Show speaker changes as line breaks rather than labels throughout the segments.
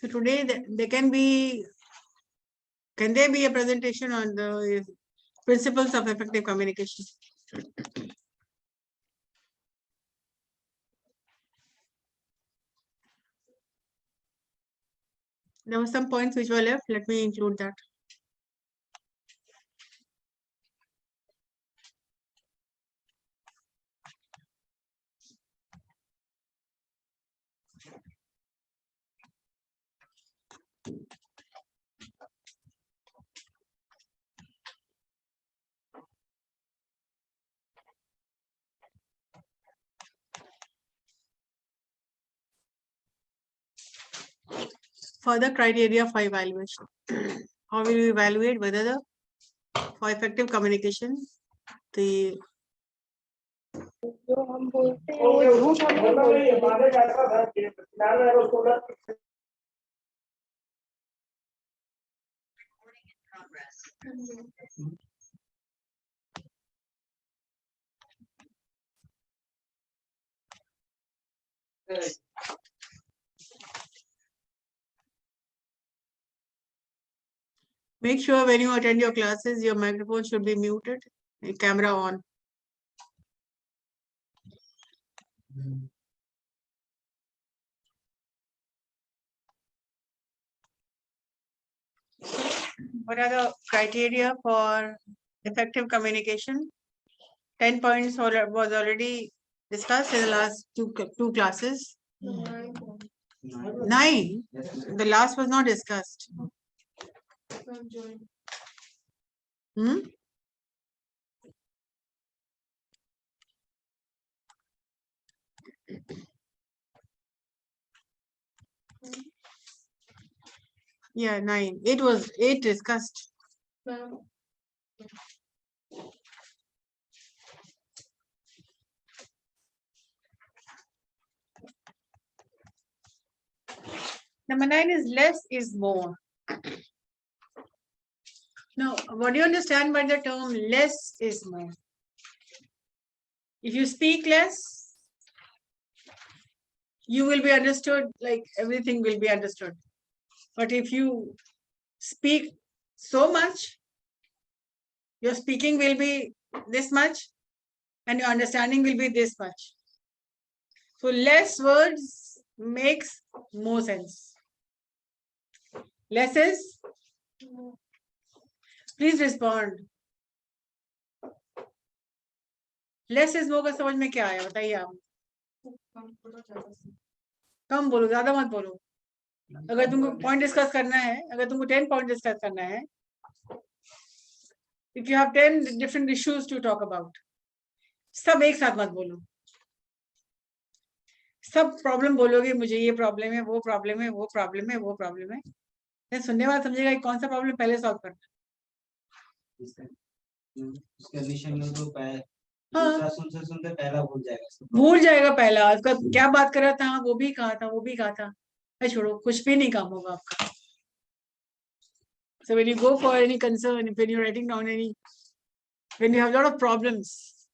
So today there can there be a presentation on the principles of effective communication? There were some points which were left. Let me include that. Further criteria for evaluation. How will you evaluate whether for effective communication the
जो हम बोलते हैं वो झूठ हम नहीं बोलते हैं।
Make sure when you attend your classes, your microphone should be muted, camera on. What are the criteria for effective communication? 10 points was already discussed in the last two classes. 9. The last was not discussed. Yeah, 9. 8 discussed. Number 9 is less is more. Now, what do you understand by the term less is more? If you speak less, you will be understood, like everything will be understood. But if you speak so much, your speaking will be this much and your understanding will be this much. So less words makes more sense. Less is? Please respond. Less is more का समझ में क्या आया बताइए आप. कम बोलो, ज्यादा मत बोलो. अगर तुमको पॉइंट डिस्कस करना है, अगर तुमको 10 पॉइंट डिस्कस करना है, if you have 10 different issues to talk about, सब एक साथ मत बोलो. सब प्रॉब्लम बोलोगे, मुझे ये प्रॉब्लम है, वो प्रॉब्लम है, वो प्रॉब्लम है, वो प्रॉब्लम है. मैं सुनने वाला समझेगा कि कौन सा प्रॉब्लम पहले सॉल्व करना.
सुनते पहला
भूल जाएगा पहला. उसका क्या बात कर रहा था, वो भी कहा था, वो भी कहा था. छोड़ो, कुछ भी नहीं काम होगा आपका. So when you go for any concern, when you're writing down when you have a lot of problems,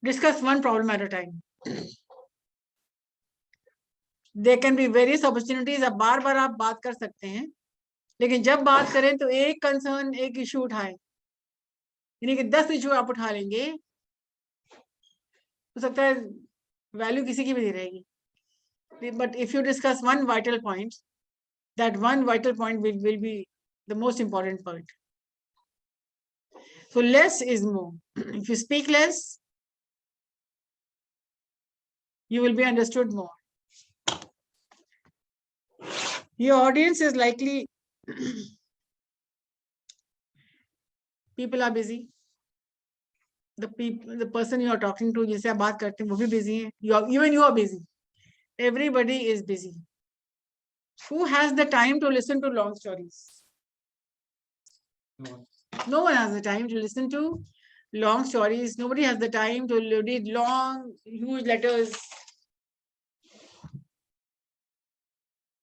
discuss one problem at a time. There can be various opportunities. अब बार बार आप बात कर सकते हैं, लेकिन जब बात करें तो एक कंसर्न, एक इशू उठाएं. यानी कि 10 इशू आप उठा लेंगे, हो सकता है वैल्यू किसी की भी नहीं रहेगी. But if you discuss one vital point, that one vital point will be the most important point. So less is more. If you speak less, you will be understood more. Your audience is likely people are busy. The person you are talking to, जिससे आप बात करते हैं, वो भी busy हैं. Even you are busy. Everybody is busy. Who has the time to listen to long stories? No one has the time to listen to long stories. Nobody has the time to read long, huge letters.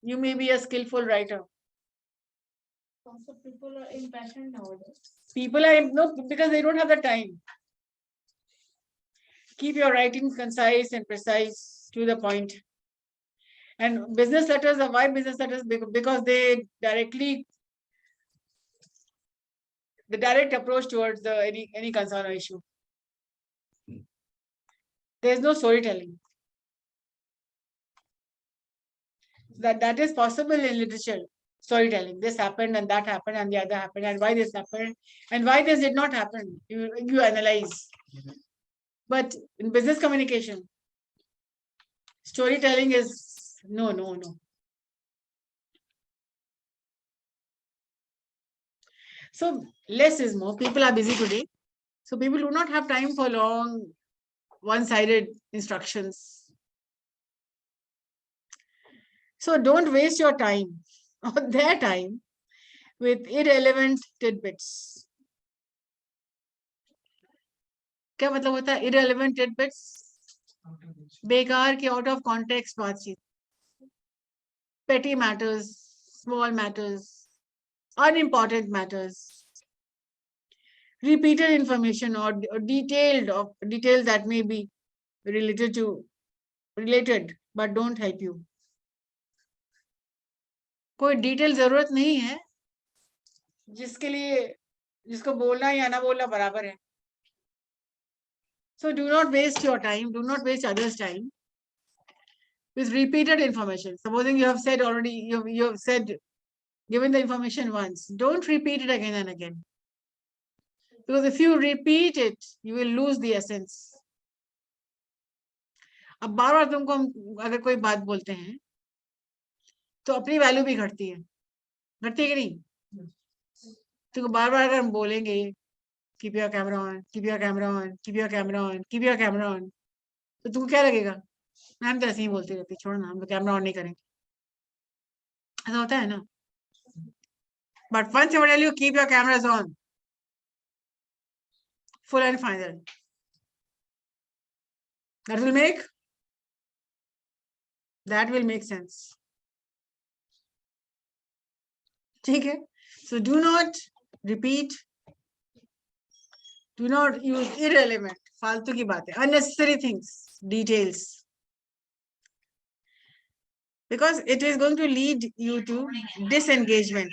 You may be a skillful writer.
Also, people are impatient nowadays.
People are no, because they don't have the time. Keep your writing concise and precise, to the point. And business letters are why business letters? Because they the direct approach towards the any concern or issue. There is no storytelling. That is possible in literature. Storytelling. This happened and that happened and the other happened and why this happened and why this did not happen. You analyze. But in business communication, storytelling is no. So less is more. People are busy today. So people do not have time for long, one-sided instructions. So don't waste your time or their time with irrelevant tidbits. क्या मतलब होता है irrelevant tidbits? बेकार की out of context बातचीत. Petty matters, small matters, unimportant matters, repeated information or details that may be related but don't help you. कोई detail जरूरत नहीं है जिसके लिए जिसको बोलना या ना बोलना बराबर है. So do not waste your time, do not waste others' time with repeated information. Supposing you have said already, you have said, given the information once, don't repeat it again and again. Because if you repeat it, you will lose the essence. अब बार बार तुमको हम अगर कोई बात बोलते हैं तो अपनी वैल्यू भी घटती है कि नहीं? तुमको बार बार अगर हम बोलेंगे keep your camera on, keep your camera on, keep your camera on, keep your camera on, तो तुमको क्या लगेगा? मैम तो ऐसे ही बोलती रहती, छोड़ ना, हम तो कैमरा ऑन नहीं करेंगे. ऐसा होता है ना? But once I tell you keep your cameras on, full and final, that will make sense. ठीक है? So do not repeat, do not use irrelevant, फालतू की बातें, unnecessary things, details, because it is going to lead you to disengagement.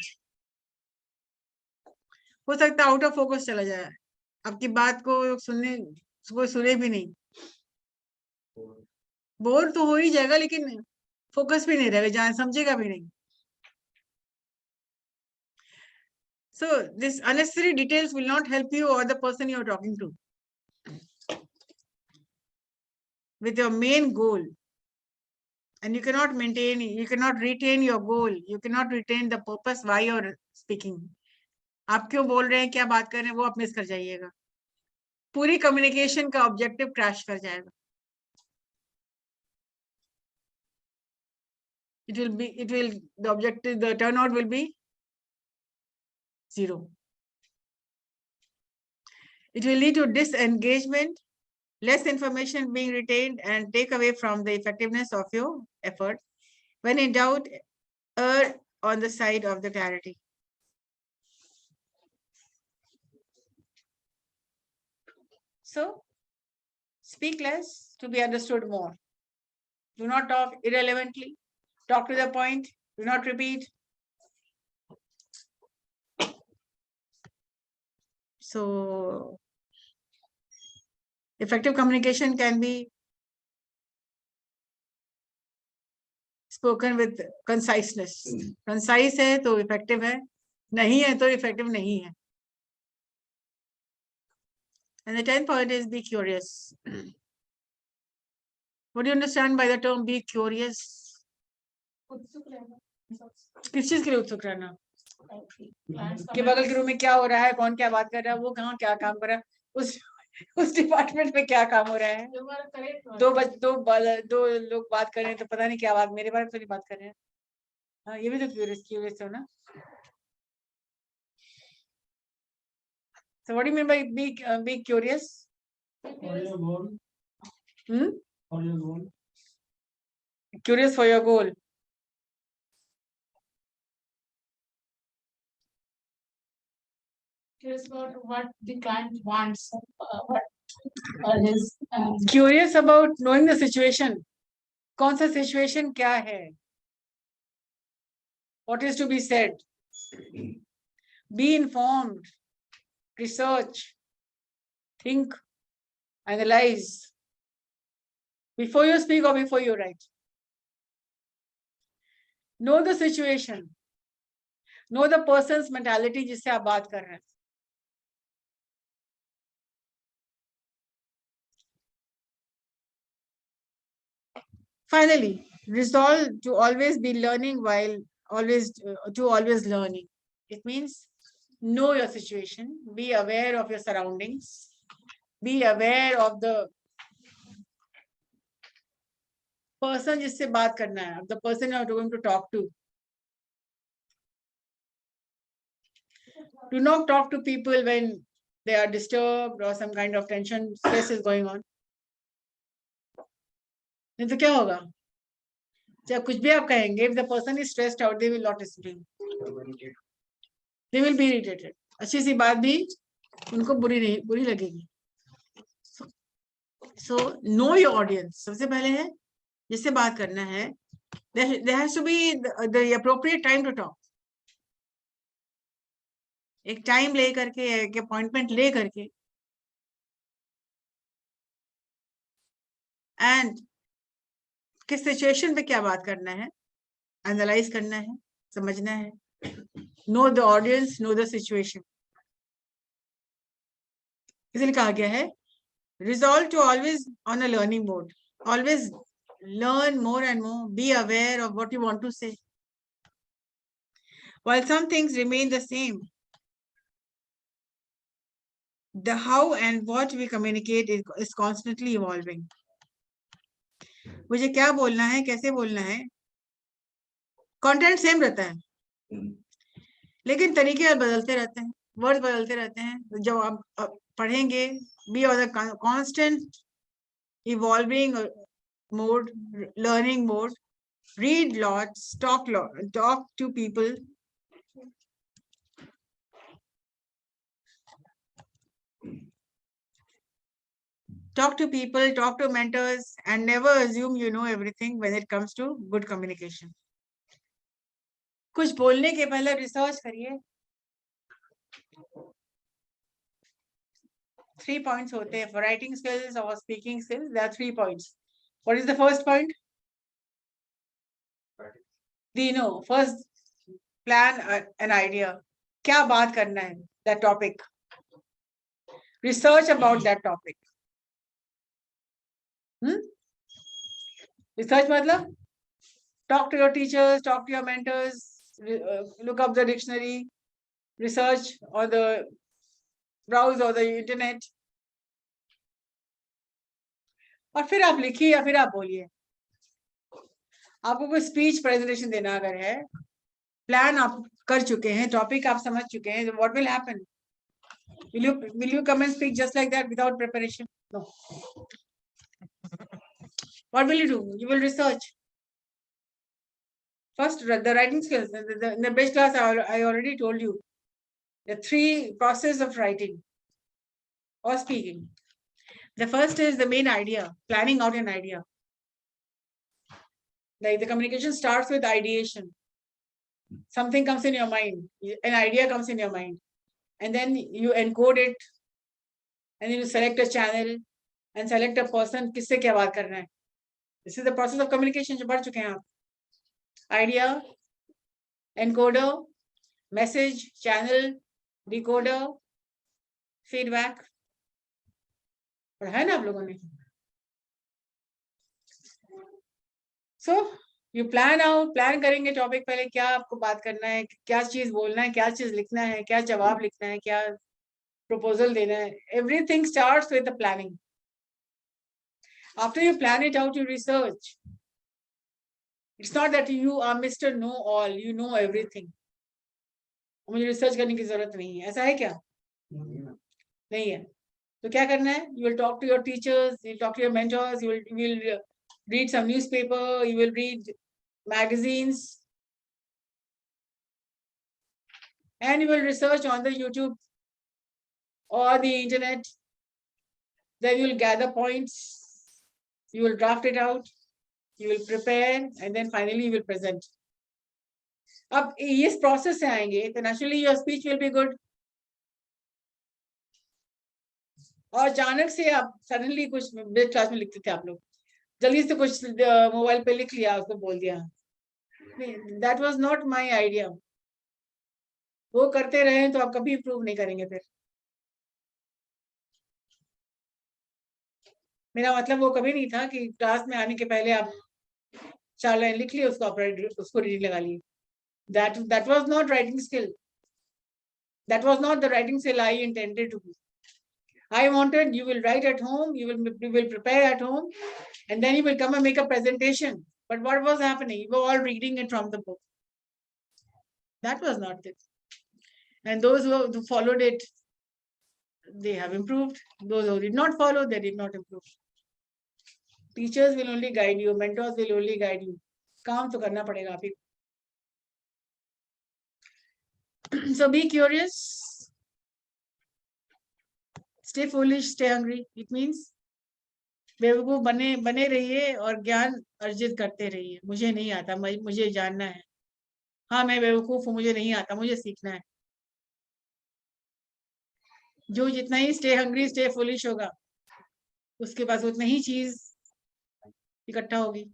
हो सकता है out of focus चला जाए, आपकी बात को सुने भी नहीं, बोर तो हो ही जाएगा लेकिन फोकस भी नहीं रहेगा, जहां समझेगा भी नहीं. So this unnecessary details will not help you or the person you are talking to with your main goal. And you cannot retain your goal. You cannot retain the purpose why you are speaking. आप क्यों बोल रहे हैं, क्या बात कर रहे हैं, वो आप मिस कर जाइएगा. पूरी कम्युनिकेशन का ऑब्जेक्टिव क्रैश कर जाएगा. The turnout will be 0. It will lead to disengagement, less information being retained, and take away from the effectiveness of your effort. When in doubt, err on the side of the clarity. So, speak less to be understood more. Do not talk irrelevantly. Talk to the point. Do not repeat. So, effective communication can be spoken with conciseness. Concise है तो effective है, नहीं है तो effective नहीं है. And the 10th point is be curious. What do you understand by the term be curious? किस चीज के लिए उत्सुक रहना? कि बगल के रूम में क्या हो रहा है, कौन क्या बात कर रहा है, वो कहाँ क्या काम कर रहा है, उस डिपार्टमेंट में क्या काम हो रहा है. दो लोग बात कर रहे हैं तो पता नहीं क्या बात, मेरे बारे में तो नहीं बात कर रहे हैं. हाँ, ये भी तो क्यूरियस हो ना. So what do you mean by be curious?
For your goal. For your goal.
Curious for your goal.
Curious about what the client wants, what his.
Curious about knowing the situation. कौन सा situation क्या है? what is to be said. Be informed, research, think, analyze before you speak or before you write. Know the situation. Know the person's mentality जिससे आप बात कर रहे हैं. Finally, resolve to always be learning while always learning. It means know your situation, be aware of your surroundings, be aware of the person जिससे बात करना है, the person you are going to talk to. Do not talk to people when they are disturbed or some kind of tension, stress is going on. नहीं तो क्या होगा? जब कुछ भी आप कहेंगे, if the person is stressed out, they will not listen to you. They will be irritated. अच्छी सी बात भी उनको बुरी लगेगी. So know your audience. सबसे पहले है जिससे बात करना है. There has to be the appropriate time to talk. एक टाइम ले करके, एक अपॉइंटमेंट ले करके, एंड किस सिचुएशन पे क्या बात करना है, एनालाइज करना है, समझना है. Know the audience, know the situation. इसलिए कहा गया है resolve to always on a learning mode. Always learn more and more. Be aware of what you want to say. While some things remain the same, the how and what we communicate is constantly evolving. मुझे क्या बोलना है, कैसे बोलना है, content same रहता है, लेकिन तरीके बदलते रहते हैं, वर्ड्स बदलते रहते हैं. जब आप पढ़ेंगे, be on the constant evolving mode, learning mode. Read lots, talk to people. Talk to people, talk to mentors, and never assume you know everything when it comes to good communication. कुछ बोलने के पहले research करिए. 3 points होते हैं for writing skills or speaking skills. There are 3 points. What is the first point? First plan an idea. क्या बात करना है, that topic. Research about that topic. Research मतलब talk to your teachers, talk to your mentors, look up the dictionary, research on the browse or the internet. और फिर आप लिखिए या फिर आप बोलिए. आपको कोई स्पीच प्रेजेंटेशन देना अगर है, प्लान आप कर चुके हैं, टॉपिक आप समझ चुके हैं, what will happen? Will you come and speak just like that without preparation? No. What will you do? You will research. First, the writing skills. In the base class, I already told you the 3 processes of writing or speaking. The first is the main idea, planning out an idea. Like the communication starts with ideation. Something comes in your mind, an idea comes in your mind, and then you encode it, and then you select a channel and select a person. किससे क्या बात करना है? This is the process of communication जो पढ़ चुके हैं आप. Idea, encoder, message, channel, decoder, feedback. पढ़ा है ना आप लोगों ने? So you plan करेंगे टॉपिक पहले, क्या आपको बात करना है, क्या चीज बोलना है, क्या चीज लिखना है, क्या जवाब लिखना है, क्या प्रपोजल देना है. Everything starts with the planning. After you plan it out, you research. It's not that you are Mr. Know All, you know everything. मुझे रिसर्च करने की जरूरत नहीं है, ऐसा है क्या? नहीं है. तो क्या करना है? You will talk to your teachers, you will talk to your mentors, you will read some newspaper, you will read magazines, and you will research on the YouTube or the internet. Then you will gather points, you will draft it out, you will prepare, and then finally you will present. अब इस process से आएंगे तो naturally your speech will be good. और अचानक से आप suddenly कुछ क्लास में लिखते थे आप लोग, जल्दी से कुछ मोबाइल पे लिख लिया, उसको बोल दिया. That was not my idea. वो करते रहे तो आप कभी इम्प्रूव नहीं करेंगे. फिर मेरा मतलब वो कभी नहीं था कि क्लास में आने के पहले आप 4 लाइन लिख लिए, उसको रीडिंग लगा लिए. That was not writing skill. That was not the writing skill I intended to be. I wanted you will write at home, you will prepare at home, and then you will come and make a presentation. But what was happening? You were all reading it from the book. That was not it. And those who followed it, they have improved. Those who did not follow, they did not improve. Teachers will only guide you, mentors will only guide you. काम तो करना पड़ेगा आप ही. So be curious, stay foolish, stay hungry. It means बेवकूफ बने रहिए और ज्ञान अर्जित करते रहिए. मुझे नहीं आता, मुझे जानना है. हाँ मैं बेवकूफ हूँ, मुझे नहीं आता, मुझे सीखना है. जो जितना ही स्टे हंग्री स्टे फुलिश होगा, उसके पास उतना ही चीज इकट्ठा होगी.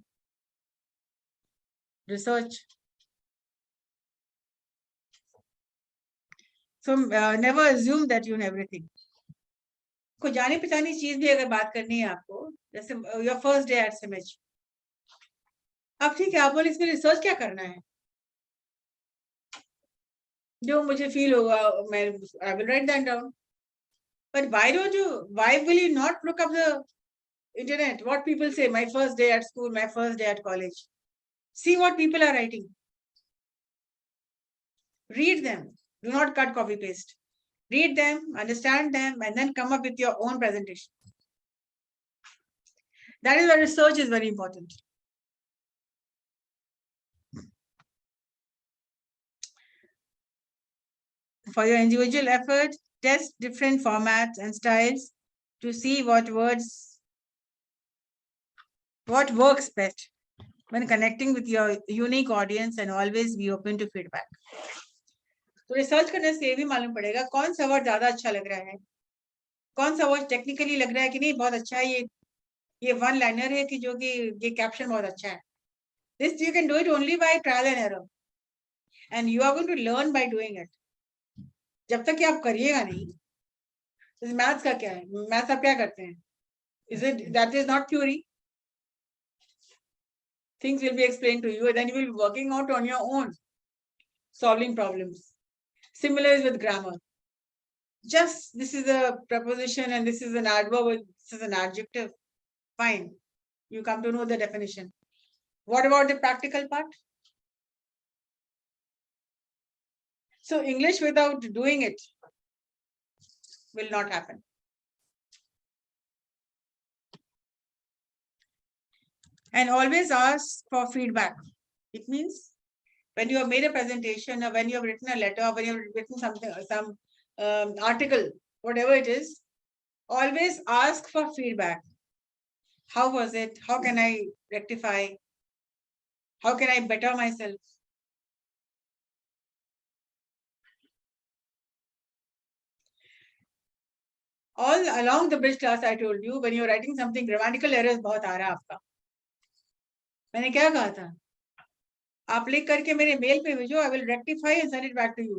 Research. So never assume that you know everything. कोई जाने पहचानी चीज भी अगर बात करनी है आपको, जैसे योर फर्स्ट डे एट सिमेज, अब ठीक है आप बोले इसमें रिसर्च क्या करना है, जो मुझे फील होगा मैं I will write that down. But why will you not look up the internet, what people say, my first day at school, my first day at college. See what people are writing. Read them. Do not cut, copy, paste. Read them, understand them, and then come up with your own presentation. That is why research is very important. For your individual effort, test different formats and styles to see what works best when connecting with your unique audience, and always be open to feedback. तो research करने से ये भी मालूम पड़ेगा कौन सा word ज्यादा अच्छा लग रहा है, कौन सा वर्ड टेक्निकली लग रहा है कि नहीं बहुत अच्छा है, ये वन लाइनर है कि जो कि ये कैप्शन बहुत अच्छा है. This you can do it only by trial and error, and you are going to learn by doing it. जब तक कि आप करिएगा नहीं. मैथ्स का क्या है, मैथ्स आप क्या करते हैं, is it that is not theory. Things will be explained to you, and then you will be working out on your own, solving problems. Similar is with grammar. Just this is a preposition and this is an adverb, this is an adjective. Fine. You come to know the definition. What about the practical part? So English without doing it will not happen. And always ask for feedback. It means when you have made a presentation, or when you have written a letter, or when you have written something, some article, whatever it is, always ask for feedback. How was it? How can I rectify? How can I better myself? All along the bridge class, I told you, when you're writing something, grammatical errors बहुत आ रहा है आपका. मैंने क्या कहा था, आप लिख करके मेरे मेल पे भेजो, I will rectify and send it back to you.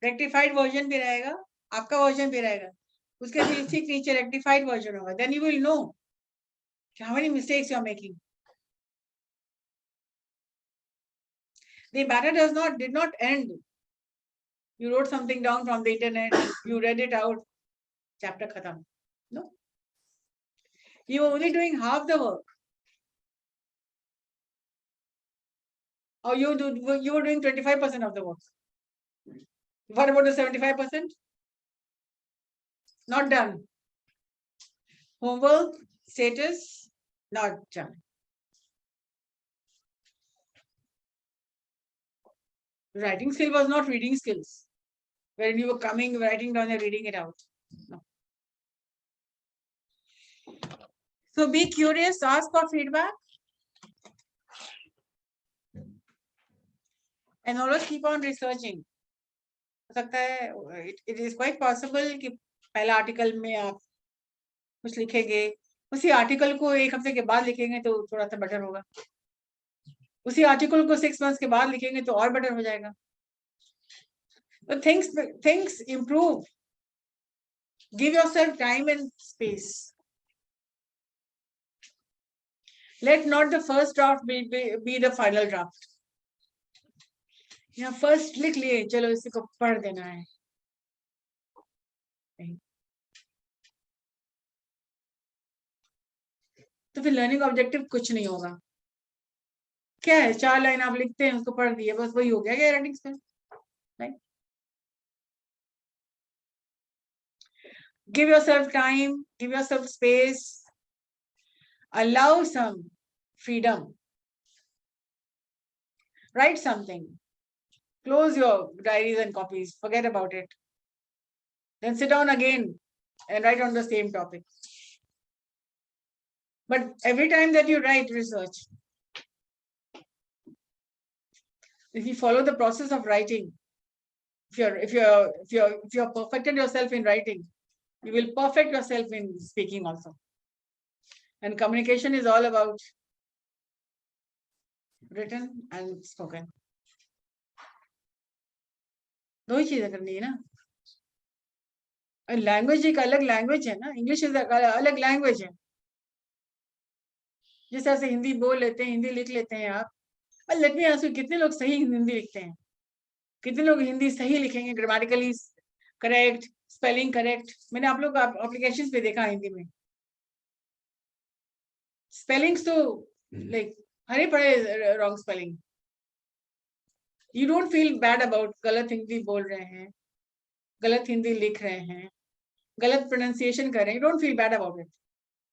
Rectified version भी रहेगा, आपका वर्जन भी रहेगा, उसके ठीक नीचे rectified version होगा. Then you will know how many mistakes you are making. The matter did not end. You wrote something down from the internet, you read it out, chapter khatam. No. You were only doing half the work. Or you were doing 25% of the work. What about the 75%? Not done. Homework status not done. Writing skill was not reading skills, where you were coming, writing down and reading it out. No. So be curious, ask for feedback. and always keep on researching. हो सकता है it is quite possible कि पहला article में आप कुछ लिखेंगे, उसी आर्टिकल को 1 हफ्ते के बाद लिखेंगे तो थोड़ा सा बेटर होगा, उसी आर्टिकल को 6 months के बाद लिखेंगे तो और बेटर हो जाएगा. तो things improve. Give yourself time and space. Let not the first draft be the final draft. यहाँ फर्स्ट लिख लिए, चलो इसी को पढ़ देना है. तो फिर लर्निंग ऑब्जेक्टिव कुछ नहीं होगा. क्या है, 4 लाइन आप लिखते हैं, उसको पढ़ दिए, बस वही हो गया writing skill. Give yourself time, give yourself space, allow some freedom. Write something. Close your diaries and copies, forget about it. Then sit down again and write on the same topic. But every time that you write, research. If you follow the process of writing, if you're perfected yourself in writing, you will perfect yourself in speaking also. And communication is all about written and spoken. दो ही चीजें करनी है ना. Language एक अलग language है ना, English is अलग लैंग्वेज है. जिस तरह से हिंदी बोल लेते हैं, हिंदी लिख लेते हैं आप. लेट मी आस्क यू, कितने लोग सही हिंदी लिखते हैं? कितने लोग हिंदी सही लिखेंगे, ग्रामेटिकली करेक्ट, स्पेलिंग करेक्ट? मैंने आप लोग एप्लीकेशंस पे देखा हिंदी में, स्पेलिंग्स तो लाइक हरे पड़े wrong spelling. You don't feel bad about गलत हिंदी बोल रहे हैं, गलत हिंदी लिख रहे हैं, गलत प्रोनाउंसिएशन कर रहे हैं, you don't feel bad about it.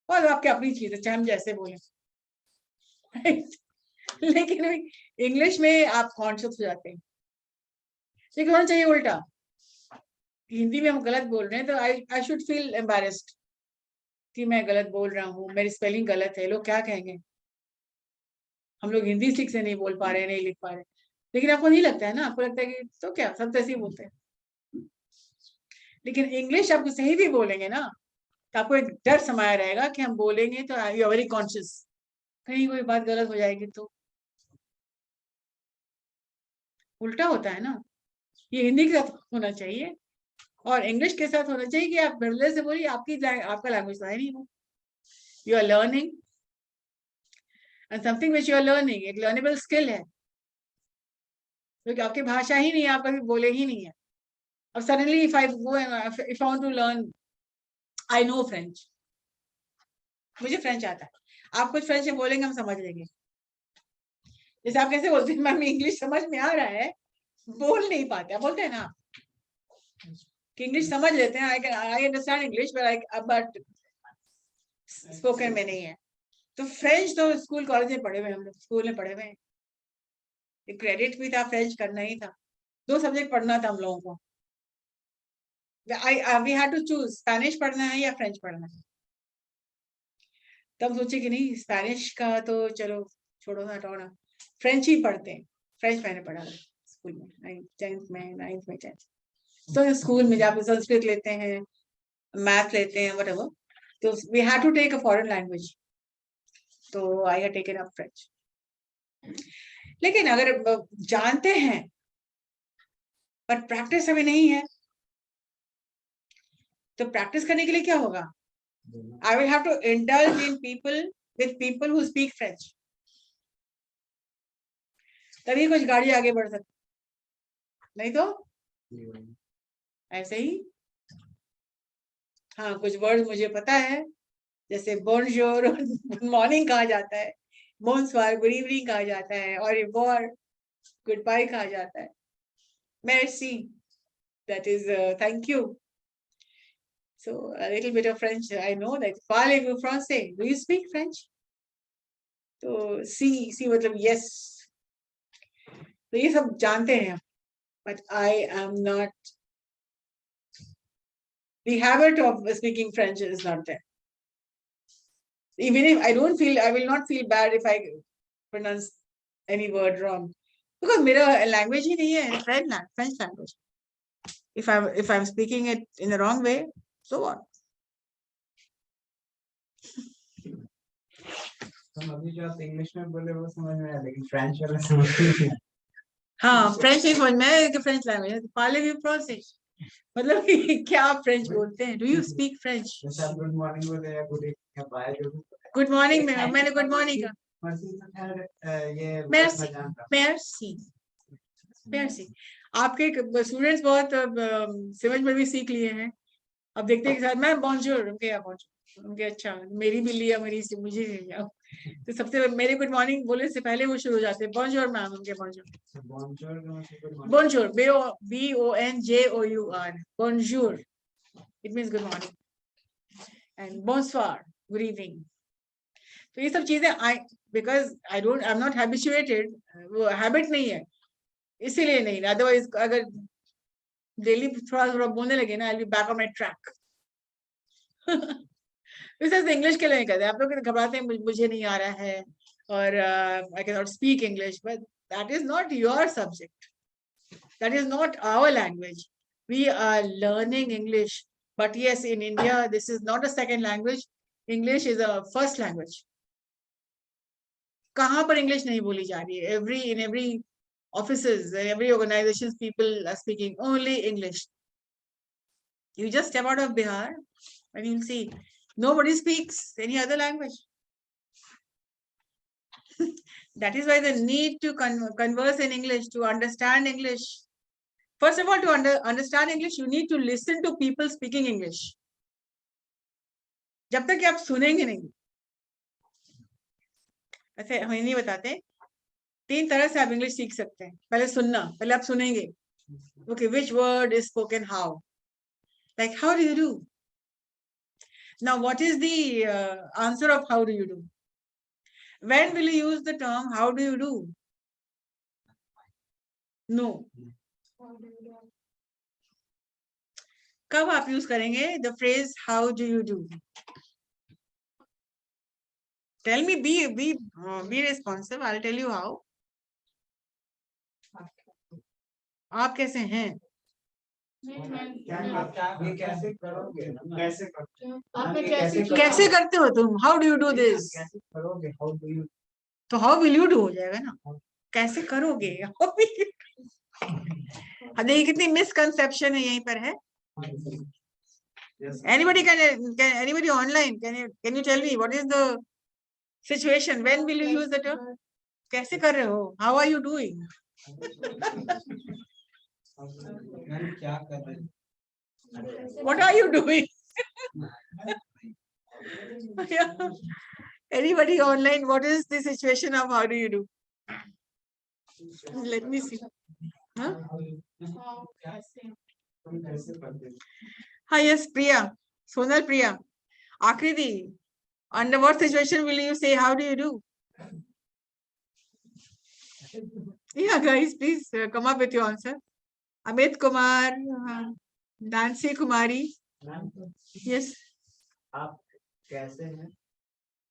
और आपकी अपनी चीज है, चाहे हम जैसे बोले. लेकिन इंग्लिश में आप कॉन्शियस हो जाते हैं. लेकिन होना चाहिए उल्टा, हिंदी में हम गलत बोल रहे हैं तो आई शुड फील एम्बैरेस्ड कि मैं गलत बोल रहा हूँ, मेरी स्पेलिंग गलत है, लोग क्या कहेंगे, हम लोग हिंदी ठीक से नहीं बोल पा रहे, नहीं लिख पा रहे. लेकिन आपको नहीं लगता है ना, आपको लगता है कि तो क्या सब ऐसे ही बोलते हैं. लेकिन इंग्लिश आपको सही भी बोलेंगे ना तो आपको एक डर समाया रहेगा कि हम बोलेंगे तो यू आर वेरी कॉन्शियस, कहीं कोई बात गलत हो जाएगी तो. उल्टा होता है ना, ये हिंदी के साथ होना चाहिए और इंग्लिश के साथ होना चाहिए कि आप बदले से बोलिए, आपका लैंग्वेज तो है नहीं वो. You are learning and something which you are learning एक लर्नेबल स्किल है, क्योंकि आपकी भाषा ही नहीं है, आप कभी बोले ही नहीं है. अब suddenly if I want to learn, I know French, मुझे फ्रेंच आता है, आप कुछ फ्रेंच में बोलेंगे हम समझ लेंगे. जैसे आप कैसे बोलते हैं, मैम इंग्लिश समझ में आ रहा है, बोल नहीं पाते. बोलते हैं ना कि इंग्लिश समझ लेते हैं, I understand English but spoken में नहीं है. तो फ्रेंच तो स्कूल कॉलेज में पढ़े हुए, हम लोग स्कूल में पढ़े हुए हैं, क्रेडिट भी था, फ्रेंच करना ही था, 2 सब्जेक्ट पढ़ना था हम लोगों को. we had to choose Spanish पढ़ना है या फ्रेंच पढ़ना है. तब सोचे कि नहीं, स्पेनिश का तो चलो छोड़ो ना, हटाओ ना, फ्रेंच ही पढ़ते हैं. फ्रेंच मैंने पढ़ा स्कूल में 9th में 10th. तो स्कूल में जब संस्कृत लेते हैं, मैथ लेते हैं, व्हाटएवर, तो we had to take a foreign language, तो I had taken up French. लेकिन अगर जानते हैं पर प्रैक्टिस अभी नहीं है, तो प्रैक्टिस करने के लिए क्या होगा? I will have to indulge in with people who speak French. तभी कुछ गाड़ी आगे बढ़ सकती, नहीं तो ऐसे ही. हाँ, कुछ वर्ड मुझे पता है, जैसे बोनजोर गुड मॉर्निंग कहा जाता है, बोनसवार गुड इवनिंग कहा जाता है, और रिवॉर गुड बाय कहा जाता है, mercy that is thank you. So a little bit of French I know, like parlez-vous français, do you speak French? तो सी मतलब yes, तो ये सब जानते हैं, but I am not, the habit of speaking French is not there. Even if I will not feel bad if I pronounce any word wrong. Because मेरा language ही नहीं है French language. If I'm speaking it in the wrong way, so what?
अभी जो आप English में बोले वो समझ में आया लेकिन फ्रेंच वाला समझ नहीं आया।
हाँ, फ्रेंच नहीं समझ में आया कि फ्रेंच लैंग्वेज पाले भी फ्रेंच मतलब क्या आप फ्रेंच बोलते हैं? Do you speak French?
जैसे आप गुड मॉर्निंग बोले या गुड इवनिंग या बाय जो भी
गुड मॉर्निंग में मैंने गुड मॉर्निंग का
मर्सी तो खैर ये
मेर्सी
मैं जानता हूँ।
Mercy mercy. आपके स्टूडेंट्स बहुत समझ में भी सीख लिए हैं। अब देखते हैं कि सर मैं बॉन्जूर उनके यहाँ पहुंचू उनके अच्छा मेरी भी लिया मेरी से मुझे नहीं लिया तो सबसे मेरे गुड मॉर्निंग बोलने से पहले वो शुरू हो जाते हैं बॉन्जूर मैम उनके बॉन्जूर
बॉन्जोर का मतलब good morning.
Bonjour BONJOUR bonjour it means good morning and bonsoir good evening. तो ये सब चीजें because I am not habituated वो हैबिट नहीं है इसीलिए नहीं अदरवाइज अगर डेली थोड़ा थोड़ा बोलने लगे ना I will be back on my track. विशेष इंग्लिश के लिए नहीं कहते आप लोग घबराते हैं मुझे नहीं आ रहा है और I can not speak English but that is not your subject that is not our language we are learning English but yes in India this is not a second language English is a first language। कहाँ पर English नहीं बोली जा रही है in every offices and every organizations people are speaking only English। You just step out of Bihar and you'll see nobody speaks any other language। That is why the need to converse in English, to understand English. First of all, to understand English, you need to listen to people speaking English। जब तक कि आप सुनेंगे नहीं, ऐसे हम नहीं बताते 3 तरह से आप इंग्लिश सीख सकते हैं। पहले सुनना, पहले आप सुनेंगे okay which word is spoken how, like how do you do। Now what is the answer of how do you do? When will you use the term how do you do? No। कब आप use करेंगे the phrase how do you do? Tell me, be responsive, I'll tell you how। आप कैसे हैं?
ये कैसे करोगे कैसे
कैसे करते हो तुम? How do you do this?
कैसे करोगे हाउ डू यू
तो how will you do हो जाएगा ना, कैसे करोगे how will you do? देखिए कितनी मिसकंसेप्शन है यहीं पर है। Anybody can anybody online can you tell me what is the situation? When will you use the term? कैसे कर रहे हो? How are you doing?
क्या कर रहे हैं?
What are you doing? Yeah. Anybody online? What is the situation of how do you do? Let me see. Huh? Hi, yes, Priya. Sonal Priya. Akriti. Under what situation will you say how do you do? Yeah, guys, please come up with your answer. Amit Kumar, Nancy Kumari. Yes.
आप कैसे हैं?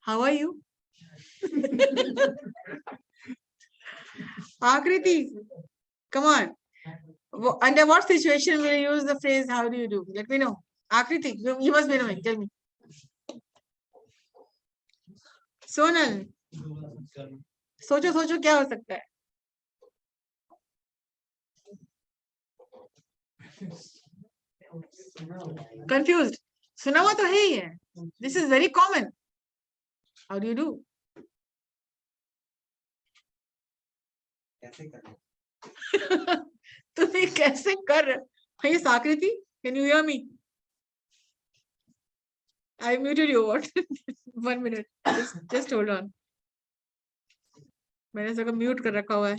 How are you? Akriti, come on. Under what situation will you use the phrase how do you do? Let me know. Akriti, you must be knowing. Tell me. Sonal, सोचो सोचो क्या हो सकता है? Confused. सुना हुआ तो है ही है. This is very common. How do you do?
कैसे करें?
तुम्हें कैसे कर? Hey, Sakriti, can you hear me? I muted you. What? 1 minute. Just hold on. मैंने सबको म्यूट कर रखा हुआ है.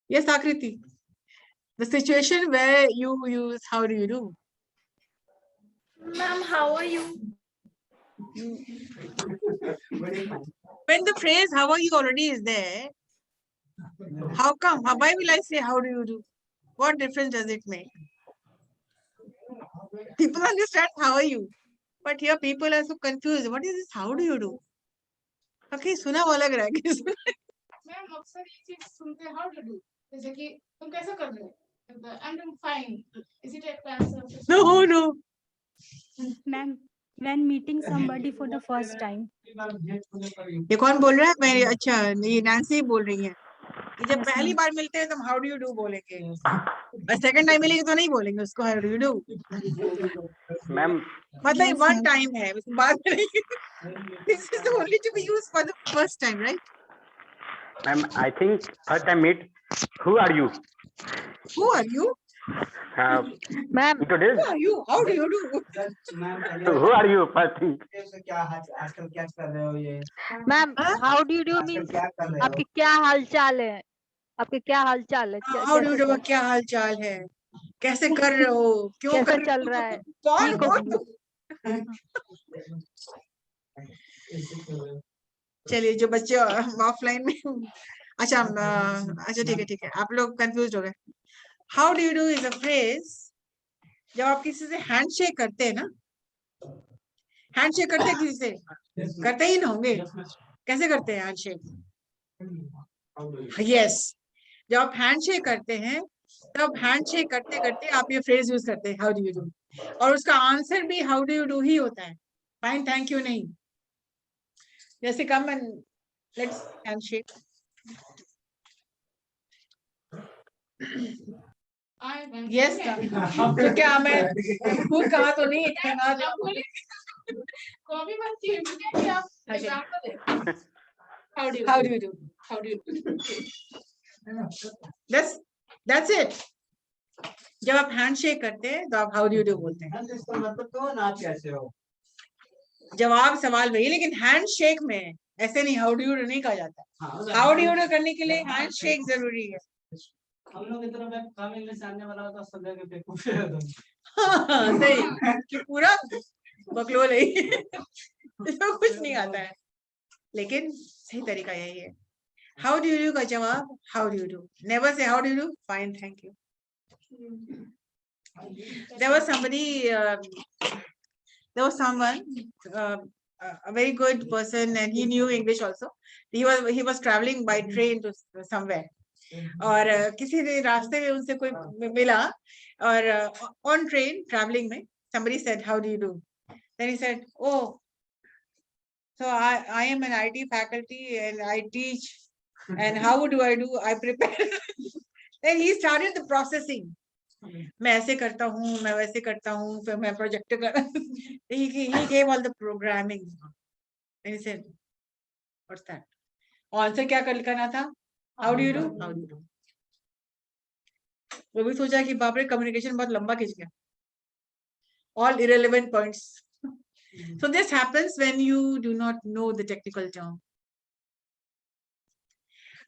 Yes, Sakriti. The situation where you use how do you do?
Ma'am, how are you?
When the phrase how are you already is there, how come? Why will I say how do you do? What difference does it make? People understand how are you, but here people are so confused. What is this? How do you do? Okay, सुना वो लग रहा है कि
ma'am अक्सर ये चीज सुनते हैं, हाउ टू डू, जैसे कि तुम कैसे कर रहे हो, आई एम डूइंग फाइन, इसी टाइप का answer.
no.
Ma'am, when meeting somebody for the first time.
ये कौन बोल रहा है? मैं, अच्छा ये नैंसी बोल रही है कि जब
Yes,
पहली
ma'am.
बार मिलते हैं तो हम हाउ डू यू डू बोलेंगे, और सेकंड टाइम मिलेंगे तो नहीं बोलेंगे उसको how do you do.
Ma'am
मतलब
Yes,
वन
ma'am.
टाइम है, उसके बाद this is only to be used for the first time, right?
Ma'am I think first time meet who are you
who are you?
Ma'am
introduce
who are you? How do you do?
Who are you first thing
क्या आजकल क्या कर रहे हो ये?
Ma'am
हाँ?
How do you do
आजकल
means
क्या कर रहे
आपके
हो?
क्या हाल चाल है, आपके क्या हाल चाल है,
हाउ डू यू
कैसे
डू? क्या हाल चाल है? कैसे कर रहे हो? क्यों
कैसे
कर रहे
चल
हो?
रहा है?
कौन
ठीक
हो
है
तुम? चलिए जो बच्चे ऑफलाइन में, अच्छा ठीक है, आप लोग कंफ्यूज हो गए। How do you do is a phrase जब आप किसी से हैंडशेक करते हैं ना, हैंडशेक करते हैं किसी से, करते ही ना होंगे, कैसे करते हैं हैंडशेक? यस, जब आप हैंडशेक करते हैं तब हैंडशेक करते करते आप ये फ्रेज यूज करते हैं हाउ डू यू डू, और उसका आंसर भी how do you do he होता है, फाइन थैंक यू नहीं। जैसे come and let's handshake. Yes, तो क्या मैं खुद कहा तो नहीं है?
कॉपी मत कीजिए कि आप
Okay.
एग्जांपल दें।
How do you do? How do you do? That's it. जब आप हैंडशेक करते हैं तो आप हाउ डू यू डू बोलते हैं।
इसका मतलब तो ना आप कैसे हो?
जवाब सवाल वही, लेकिन हैंडशेक में ऐसे नहीं हाउ डू यू डू नहीं कहा जाता। हाउ डू यू डू करने के लिए हैंडशेक जरूरी है।
हम लोग की तरफ एक कम इंग्लिश आने वाला होता संजय के पेपर पे
हाँ, सही कि पूरा बकलोल है इसमें कुछ नहीं आता है, लेकिन सही तरीका यही है। हाउ डू यू डू का जवाब how do you do, never say how do you do, fine thank you. There was someone, a very good person, and he knew English also. He was traveling by train to somewhere, और किसी ने रास्ते में उनसे कोई मिला, और on train traveling में somebody said how do you do, then he said oh so I am an IT faculty and I teach, and how do I do, I prepare then he started the processing, मैं ऐसे करता हूँ, मैं वैसे करता हूँ, फिर मैं प्रोजेक्ट कर he gave all the programming, and he said what's that, answer क्या करना था, how do you do, how do you do। वो भी सोचा कि बाप रे कम्युनिकेशन बहुत लंबा खींच गया, all irrelevant points। So this happens when you do not know the technical term।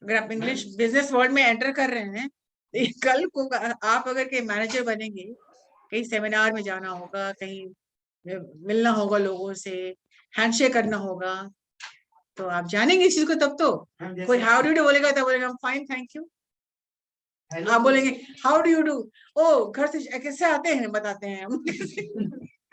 अगर आप इंग्लिश बिजनेस वर्ल्ड में एंटर कर रहे हैं, कल को आप अगर के मैनेजर बनेंगे, कहीं सेमिनार में जाना होगा, कहीं मिलना होगा लोगों से, हैंडशेक करना होगा, तो आप जानेंगे इस चीज को। तब तो कोई हाउ डू यू डू बोलेगा तब बोलेगा फाइन थैंक यू। आप बोलेंगे हाउ डू यू डू, ओ घर से कैसे आते हैं बताते हैं हम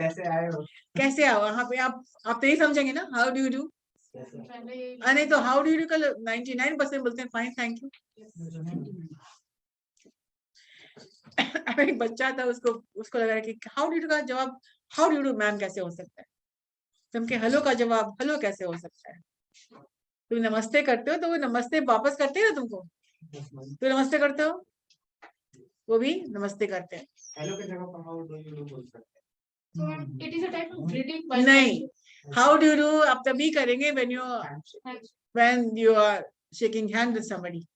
कैसे आए हो?
कैसे आओ, वहां पे आप तो यही समझेंगे ना हाउ डू यू डू, नहीं तो हाउ डू यू डू कल 99% बोलते हैं फाइन थैंक यू। एक बच्चा था, उसको लगा कि हाउ डू यू का जवाब हाउ डू यू मैम कैसे हो सकता है, तुम के हेलो का जवाब हेलो कैसे हो सकता है, तुम नमस्ते करते हो तो वो नमस्ते वापस करते हैं ना तुमको, तुम नमस्ते करते हो वो भी नमस्ते करते हैं।
हेलो के जगह पर हाउ डू यू बोल सकते हैं।
So it is a type of greeting by
नहीं, हाउ डू यू डू आप तभी करेंगे when you are shaking hand with somebody।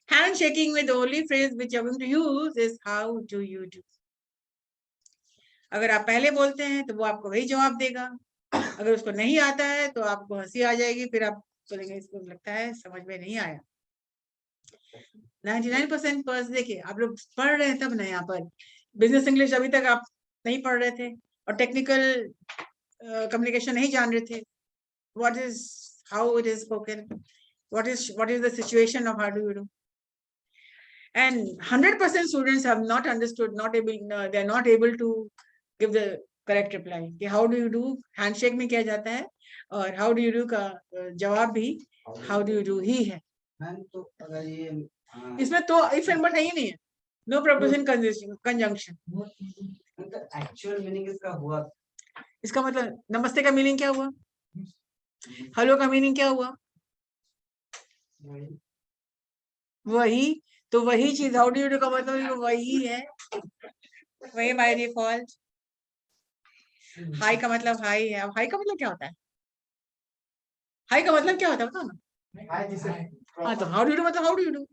Handshaking with the only phrase which you are going to use is how do you do। अगर आप पहले बोलते हैं तो वो आपको वही जवाब देगा, अगर उसको नहीं आता है तो आपको हंसी आ जाएगी, फिर आप बोलेंगे इसको लगता है समझ में नहीं आया। 99% पर्स देखिए आप लोग पढ़ रहे हैं तब ना, यहाँ पर बिजनेस इंग्लिश अभी तक आप नहीं पढ़ रहे थे और टेक्निकल कम्युनिकेशन नहीं जान रहे थे, what is how it is spoken, what is the situation of how do you do, and 100% students have not understood, they are not able to give the correct reply कि how do you do handshake में किया जाता है, और how do you do का जवाब भी how do you do he है।
मैम तो अगर ये
इसमें तो इफ एंड बट है ही नहीं है, नो प्रपोजिशन कंजंक्शन।
मतलब एक्चुअल मीनिंग इसका हुआ
इसका मतलब नमस्ते का मीनिंग क्या हुआ, हेलो का मीनिंग क्या हुआ, वही। तो वही चीज हाउ डू यू डू का मतलब वही है, वही बाय डिफॉल्ट। हाई का मतलब हाई है। अब हाई का मतलब क्या होता है, हाई का मतलब क्या होता है बताओ ना।
हाय जिसे
हाँ तो हाउ डू यू डू मतलब how do you do.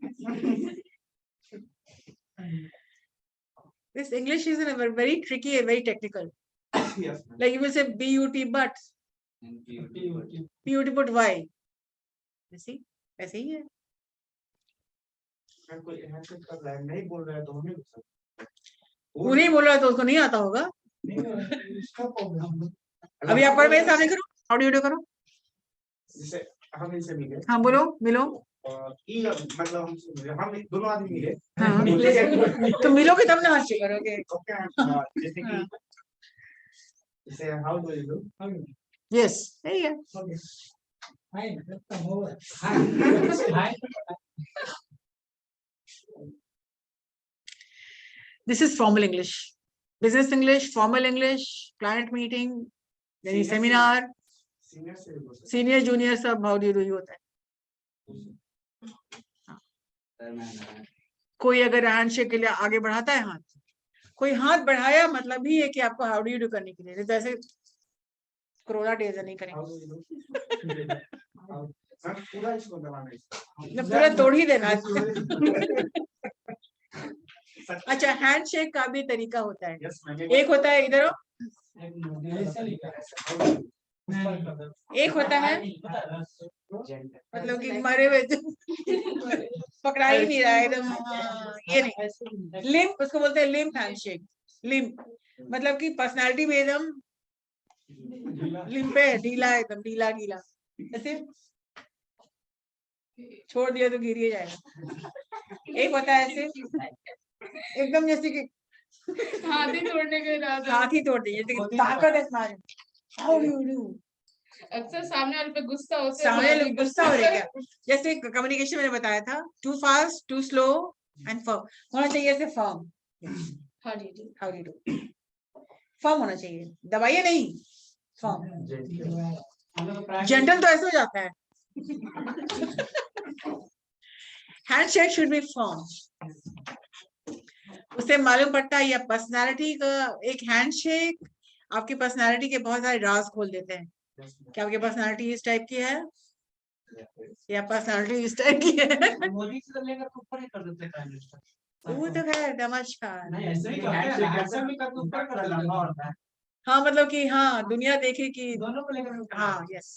This English is very tricky and very technical.
Yes
Like you will say but, but put but why. You see, ऐसे ही है।
मैं कोई हैंडशेक कर रहा है नहीं बोल रहा है तो हम नहीं बोल सकते।
वो नहीं बोल रहा है तो उसको नहीं आता होगा।
इसका प्रॉब्लम
अभी आप पर मेरे सामने करो, हाउ डू यू डू करो।
जैसे हम इनसे मिले
हाँ बोलो, मिलो।
और ई मतलब हमसे मिले, हम दोनों आदमी मिले।
हाँ तो मिलोगे तब ना हाथ करोगे।
ओके जैसे कि जैसे how do you do
yes सही है। This is formal English, business English, formal English, client meeting, यानी सेमिनार,
सीनियर से भी बोल सकते
सीनियर जूनियर सब हाउ डू यू होता है।
हैं।
कोई अगर हैंडशेक के लिए आगे बढ़ाता है हाथ, कोई हाथ बढ़ाया मतलब ही है कि आपको हाउ डू यू डू करने के लिए, तो ऐसे कोरोना डेज नहीं करेंगे।
हाउ डू यू डू पूरा इसको दबाना है
मतलब पूरा तोड़ ही देना है। अच्छा हैंडशेक का भी तरीका होता है,
यस मैंने
एक होता है इधर, एक होता है मतलब कि मरे हुए पकड़ा ही नहीं रहा है एकदम, ये नहीं। लिम्प उसको बोलते हैं, लिम्प हैंडशेक। लिम्प मतलब कि पर्सनालिटी में एकदम लिम्प है, ढीला है, एकदम ढीला ढीला, ऐसे छोड़ दिया तो गिर ही जाएगा। एक होता है ऐसे एकदम जैसे कि
हाथ ही तोड़ने के इरादे।
हाथ ही तोड़ दिए, ताकत है तुम्हारे। हाउ डू यू डू,
अक्सर सामने वाले पे गुस्सा होते हैं,
सामने
बाकी
लोग गुस्सा हो रहे क्या। जैसे कम्युनिकेशन मैंने बताया था, too fast too slow and firm होना चाहिए, ऐसे firm
How do you do?
How do do, firm होना चाहिए, दबाइए नहीं, फर्म। जेंटल तो ऐसे हो जाता है। Handshake should be firm. उससे मालूम पड़ता है या पर्सनालिटी का, एक हैंडशेक आपकी पर्सनालिटी के बहुत सारे राज खोल देते हैं कि आपकी पर्सनालिटी इस टाइप की है या पर्सनालिटी इस टाइप की है।
मोदी से लेकर तो ऊपर ही कर देते हैं प्राइम मिनिस्टर।
वो तो है नमस्कार।
नहीं ऐसे ही करते हैं, ऐसा भी करके ऊपर कर देते हैं और
हाँ मतलब कि हाँ दुनिया देखे कि
दोनों को लेकर
हाँ यस,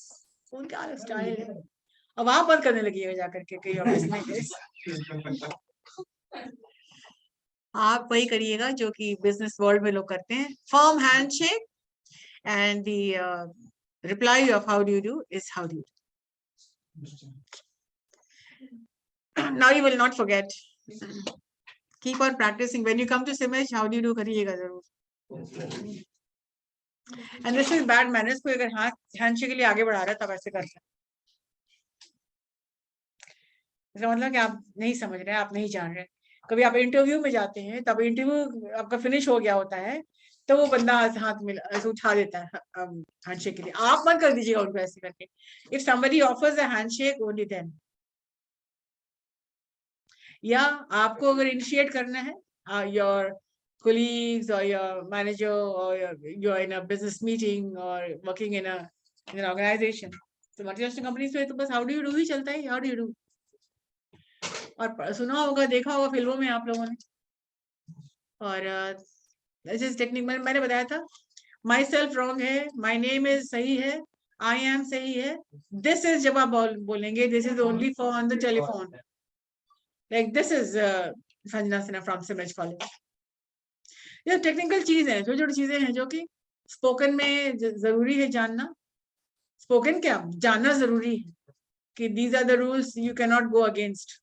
उनका स्टाइल है। अब वहां बंद करने लगी है जाकर के कई ऑफिस में। आप वही करिएगा जो कि बिजनेस वर्ल्ड में लोग करते हैं, firm handshake and the reply of how do you do is how do you do. Now you will not forget, keep on practising, when you come to CIMAGE how do you do करिएगा जरूर। And this is bad manners, कोई अगर हाथ handshake के लिए आगे बढ़ा रहा है तब ऐसे करता है, इसका मतलब कि आप नहीं समझ रहे हैं, आप नहीं जान रहे। कभी आप इंटरव्यू में जाते हैं, तब इंटरव्यू आपका फिनिश हो गया होता है, तो वो बंदा हाथ में ऐसे उठा देता है हैंडशेक के लिए, आप मत कर दीजिएगा उनको ऐसे करके। If somebody offers a handshake only then, या आपको अगर इनिशिएट करना है, your colleagues or your manager or you're in a business meeting or working in an organization, तो मल्टीनेशनल कंपनीज में तो बस how do you do he चलता है, हाउ डू यू डू। और सुना होगा, देखा होगा फिल्मों में आप लोगों ने, और ऐसे टेक्निक मैंने बताया था, माई सेल्फ रॉन्ग है, माई नेम इज सही है, आई एम सही है, दिस इज जब आप बोलेंगे this is only for on the telephone, like this is Sanjana Sinha from CIMAGE college. ये टेक्निकल चीज है, छोटी छोटी चीजें हैं जो कि स्पोकन में जरूरी है जानना। स्पोकन क्या जानना जरूरी है कि these are the rules, you can not go against.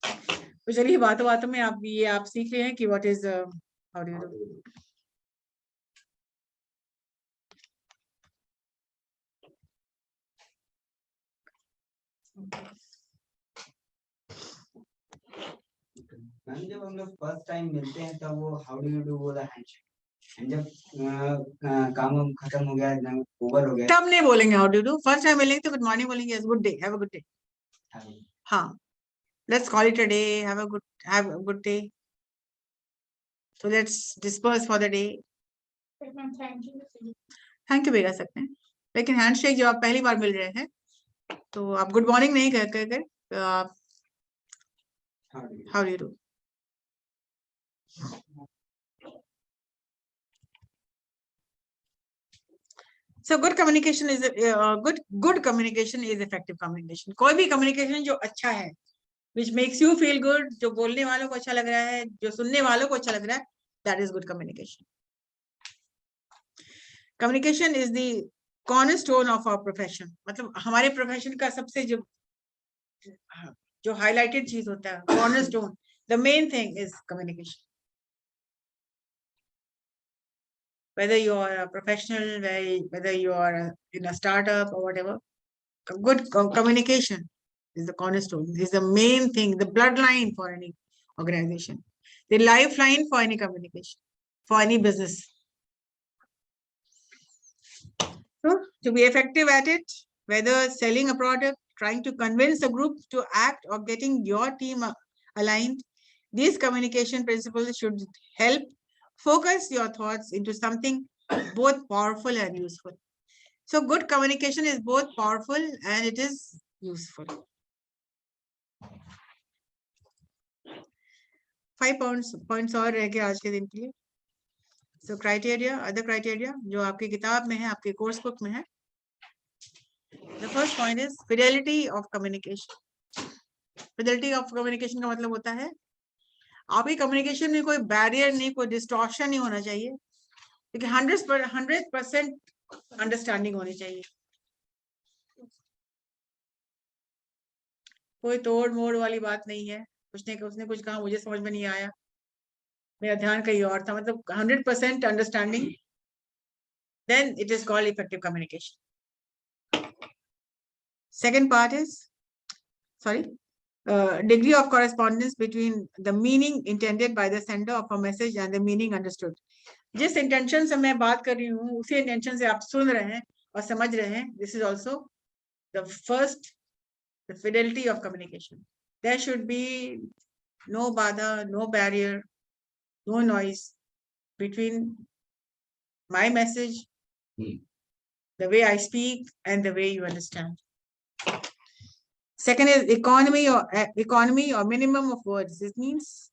तो चलिए बातों बातों में आप सीख रहे हैं कि what is how do you do.
Ma'am जब हम लोग फर्स्ट टाइम मिलते हैं तब वो हाउ डू यू डू वो द हैंडशेक, एंड जब काम वाम खत्म हो गया, एकदम ओवर हो गया,
तब नहीं बोलेंगे how do do, first time मिलेंगे तो गुड मॉर्निंग बोलेंगे, yes good day, have a good day. हाँ, let's call it a day, have a good day. So let's disperse for the day.
Ma'am thank you.
Thank you भी कह सकते हैं, लेकिन handshake जब आप पहली बार मिल रहे हैं तो आप गुड मॉर्निंग नहीं कर आप how do you do. So good communication is good communication is effective communication. कोई भी communication जो अच्छा है, which makes you feel good, जो बोलने वालों को अच्छा लग रहा है, जो सुनने वालों को अच्छा लग रहा है, that is good communication. Communication is the cornerstone of our profession. मतलब हमारे profession का सबसे जो highlighted चीज होता है, cornerstone, the main thing is communication. Whether you are a professional, whether you are in a startup or whatever, good communication is the cornerstone, is the main thing, the bloodline for any organization, the lifeline for any communication, for any business. So to be effective at it, whether selling a product, trying to convince a group to act, or getting your team aligned, these communication principles should help focus your thoughts into something both powerful and useful. So good communication is both powerful and it is useful. 5 points और रह गए आज के दिन के लिए. So criteria, other criteria जो आपकी किताब में है, आपके कोर्स बुक में है. The first point is fidelity of communication. Fidelity of communication का मतलब होता है आपकी कम्युनिकेशन में कोई बैरियर नहीं, कोई डिस्टॉर्शन नहीं होना चाहिए, लेकिन 100% अंडरस्टैंडिंग होनी चाहिए. कोई तोड़ मोड़ वाली बात नहीं है, उसने कुछ कहा, मुझे समझ में नहीं आया, मेरा ध्यान कहीं और था, मतलब 100% understanding, then it is called effective communication. Second part is, degree of correspondence between the meaning intended by the sender of a message and the meaning understood. जिस इंटेंशन से मैं बात कर रही हूँ, उसी इंटेंशन से आप सुन रहे हैं और समझ रहे हैं. This is also the first, the fidelity of communication. There should be no bother, no barrier, no noise between my message, the way I speak, and the way you understand. Second is economy or minimum of words. This means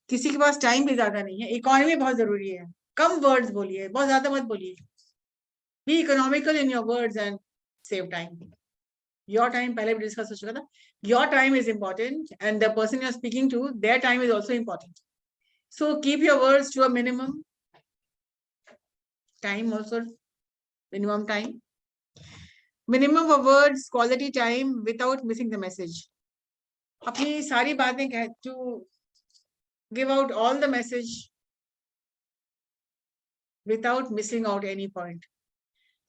किसी के पास time भी ज्यादा नहीं है, economy बहुत जरूरी है, कम words बोलिए, बहुत ज्यादा मत बोलिए. Be economical in your words and save time. Your time, पहले भी डिस्कस हो चुका था. Your time is important and the person you are speaking to, their time is also important. So keep your words to a minimum. Time also, minimum time. Minimum of words, quality time without missing the message. अपनी सारी बातें कह, to give out all the message without missing out any point.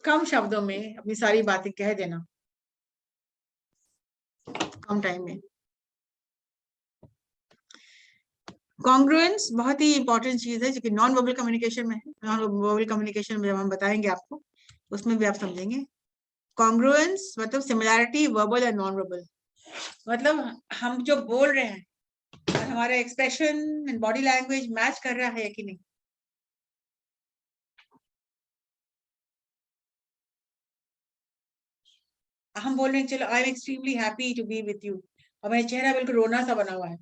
कम शब्दों में अपनी सारी बातें कह देना, कम टाइम में. कॉन्ग्रुएंस बहुत ही इंपॉर्टेंट चीज है, जो कि नॉन वर्बल कम्युनिकेशन में है. नॉन वर्बल कम्युनिकेशन में जब हम बताएंगे आपको, उसमें भी आप समझेंगे. कॉन्ग्रुएंस मतलब similarity verbal and non verbal, मतलब हम जो बोल रहे हैं और हमारा expression and body language match कर रहा है कि नहीं. हम बोल रहे हैं चलो I am extremely happy to be with you, और मेरा चेहरा बिल्कुल रोना सा बना हुआ है,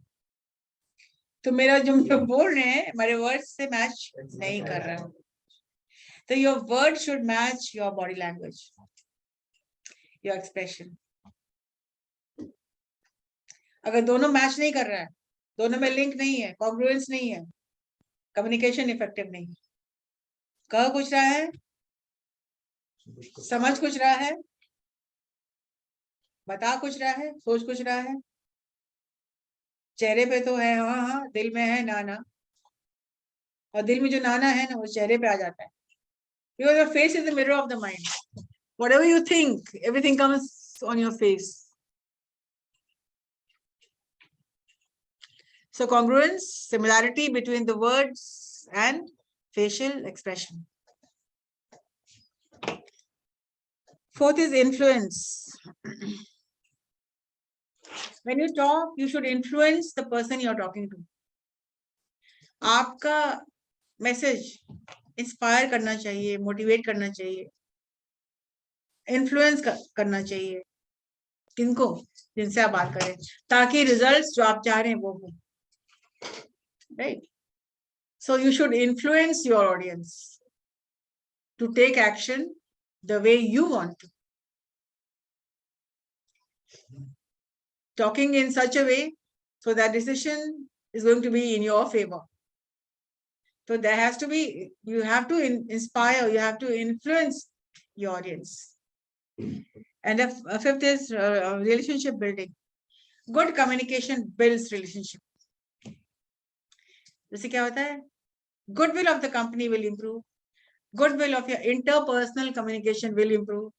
तो मेरा जो बोल रहे हैं हमारे वर्ड्स से मैच नहीं कर रहा है. तो your word should match your body language, your expression. अगर दोनों मैच नहीं कर रहा है, दोनों में लिंक नहीं है, कॉन्ग्रुएंस नहीं है, कम्युनिकेशन इफेक्टिव नहीं. कह कुछ रहा है, समझ कुछ रहा है, बता कुछ रहा है, सोच कुछ रहा है, चेहरे पे तो है हाँ हाँ, दिल में है ना ना, और दिल में जो नाना है ना वो चेहरे पे आ जाता है. Because your face is the mirror of the mind. Whatever you think, everything comes on your face. So congruence, similarity between the words and facial expression. Fourth is influence. When you talk, you should influence the person you're talking to. आपका message inspire करना चाहिए, motivate करना चाहिए, influence करना चाहिए किनको, जिनसे आप बात करें, ताकि रिजल्ट्स जो आप चाह रहे हैं वो हो, right. So you should influence your audience to take action the way you want to. Talking in such a way so that decision is going to be in your favor. So there has to be, you have to inspire, you have to influence your audience. And a fifth is relationship building. Good communication builds relationship. जैसे क्या होता है? Goodwill of the company will improve. Goodwill of your interpersonal communication will improve.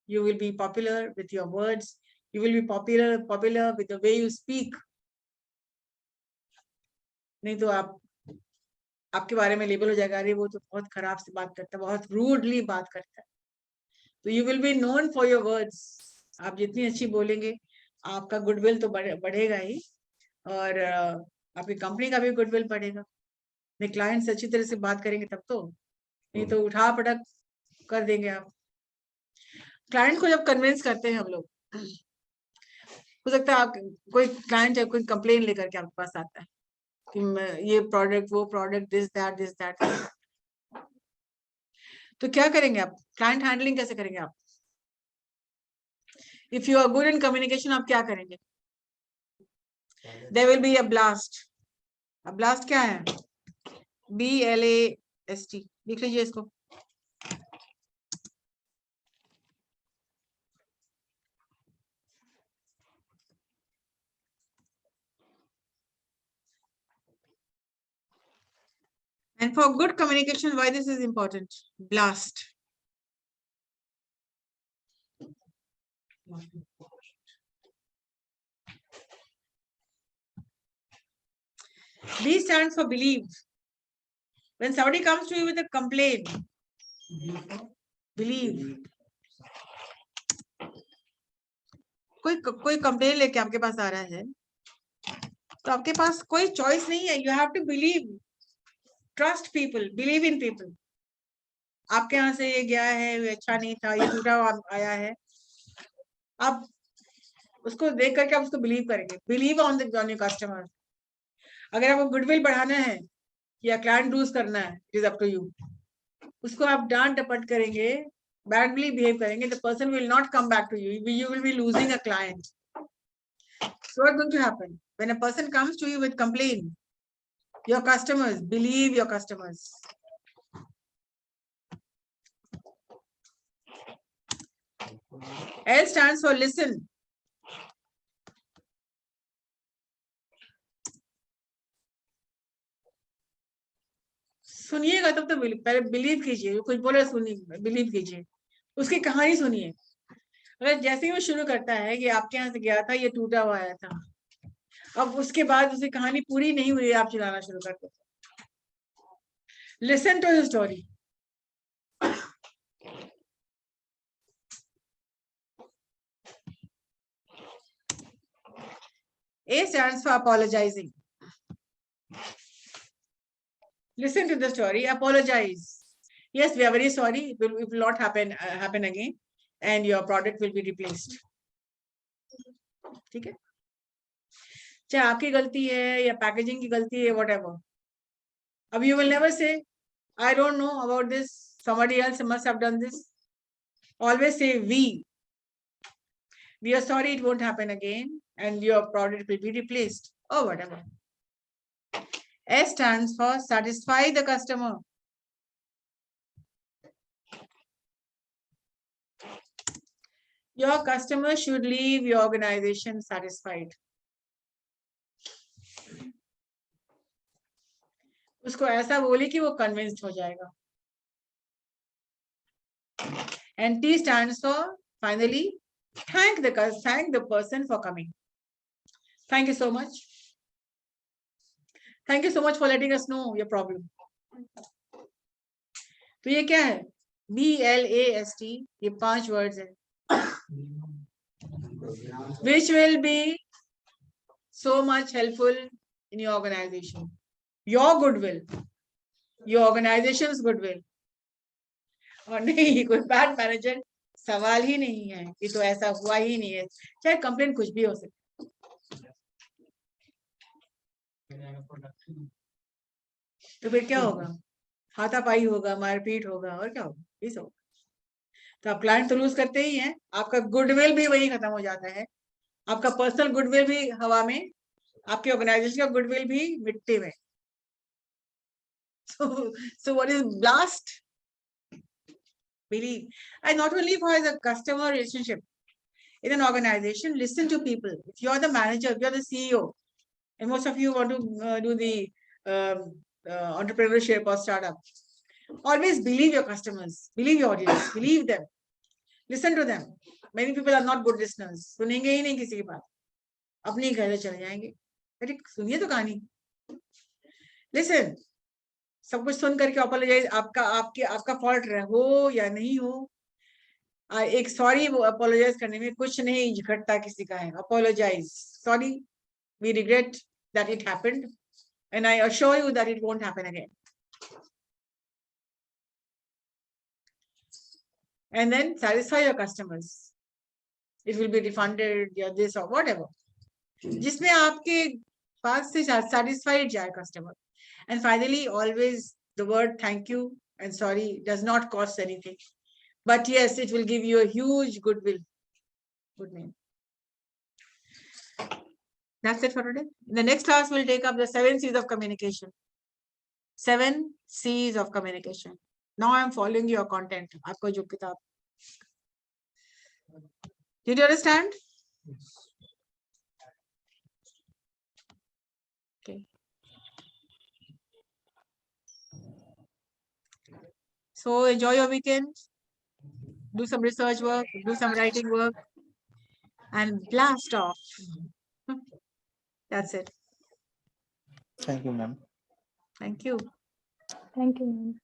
You will be popular with your words. You will be popular with the way you speak. नहीं तो आपके बारे में label हो जाएगा, अरे वो तो बहुत खराब से बात करता है, बहुत रूडली बात करता है. तो you will be known for your words. आप जितनी अच्छी बोलेंगे, आपका गुडविल तो बढ़ेगा ही, और आपकी कंपनी का भी गुडविल बढ़ेगा. अपने क्लाइंट से अच्छी तरह से बात करेंगे तब तो, नहीं तो उठा पटक कर देंगे आप. क्लाइंट को जब कन्विंस करते हैं हम लोग, हो सकता है आप कोई क्लाइंट या कोई कंप्लेन लेकर के आपके पास आता है कि ये प्रोडक्ट, वो प्रोडक्ट, दिस दैट. तो क्या करेंगे आप? क्लाइंट हैंडलिंग कैसे करेंगे आप? If you are good in communication, आप क्या करेंगे? There will be a blast. A blast क्या है? BLAST. लिख लीजिए इसको. And for good communication, why this is important? Blast. B stands for believe. When somebody comes to you with a complaint, believe. कोई complain लेके आपके पास आ रहा है, तो आपके पास कोई चॉइस नहीं है. You have to believe. Trust people. Believe in people. आपके यहाँ से ये गया है, ये अच्छा नहीं था, ये टूटा आया है, आप उसको देख करके आप उसको बिलीव करेंगे. Believe on your customer. अगर आपको गुडविल बढ़ाना है या क्लाइंट लूज करना है, it is up to you. उसको आप डांट डपट करेंगे, badly behave करेंगे, the person will not come back to you. You will be losing a client. So what's going to happen? When a person comes to you with complaint, your customers, believe your customers. L stands for listen. सुनिएगा तब तो पहले believe कीजिए. कुछ बोले सुनिए, believe कीजिए, उसकी कहानी सुनिए. अगर जैसे ही वो शुरू करता है कि आपके यहाँ से गया था, ये टूटा हुआ आया था, अब उसके बाद उसकी कहानी पूरी नहीं हुई, आप चिल्लाना शुरू कर देते. Listen to his story. A stands for apologizing. Listen to the story, apologize. Yes, we are very sorry. It will not happen again, and your product will be replaced. ठीक है? चाहे आपकी गलती है या पैकेजिंग की गलती है, whatever. अब you will never say, I don't know about this. Somebody else must have done this. Always say we. We are sorry, it won't happen again, and your product will be replaced or whatever. S stands for satisfy the customer. Your customer should leave your organization satisfied. उसको ऐसा बोले कि वो convinced हो जाएगा. And T stands for finally thank the person for coming. Thank you so much. Thank you so much for letting us know your problem. तो ये क्या है? BLAST, ये 5 words है. Which will be so much helpful in your organization. Your goodwill, your organization's goodwill. और नहीं, कोई bad manager सवाल ही नहीं है कि तो ऐसा हुआ ही नहीं है, चाहे कंप्लेन कुछ भी हो सकती. तो फिर क्या होगा? हाथापाई होगा, मारपीट होगा, और क्या होगा? ये सब. तो आप क्लाइंट तो लूज करते ही हैं, आपका गुडविल भी वही खत्म हो जाता है, आपका पर्सनल गुडविल भी हवा में, आपके ऑर्गेनाइजेशन का गुडविल भी मिट्टी में. So what is blast? Believe, and not only for the customer relationship in an organization. Listen to people. If you're the manager, if you're the CEO, and most of you want to do the entrepreneurship or startup, always believe your customers, believe your audience, believe them, listen to them. Many people are not good listeners. सुनेंगे ही नहीं किसी की बात, अपनी घर चले जाएंगे. अरे सुनिए तो कहानी. Listen. सब कुछ सुन करके अपोलोजाइज, आपका फॉल्ट हो या नहीं हो, एक सॉरी अपोलोजाइज करने में कुछ नहीं घटता किसी का है. Apologise, sorry, we regret that it happened and I assure you that it won't happen again. And then satisfy your customers. It will be refunded या दिस और व्हाटएवर, जिसमें आपके पास से सैटिस्फाइड जाए customer. And finally, always the word thank you and sorry does not cost anything. But yes, it will give you a huge goodwill. Good name. That's it for today. In the next class, we'll take up the 7 C's of communication. 7 C's of communication. Now I'm following your content. Aapko jo kitab. Did you understand? Okay. So enjoy your weekend, do some research work, do some writing work, and blast off. That's it.
Thank you, ma'am.
Thank you.
Thank you, ma'am.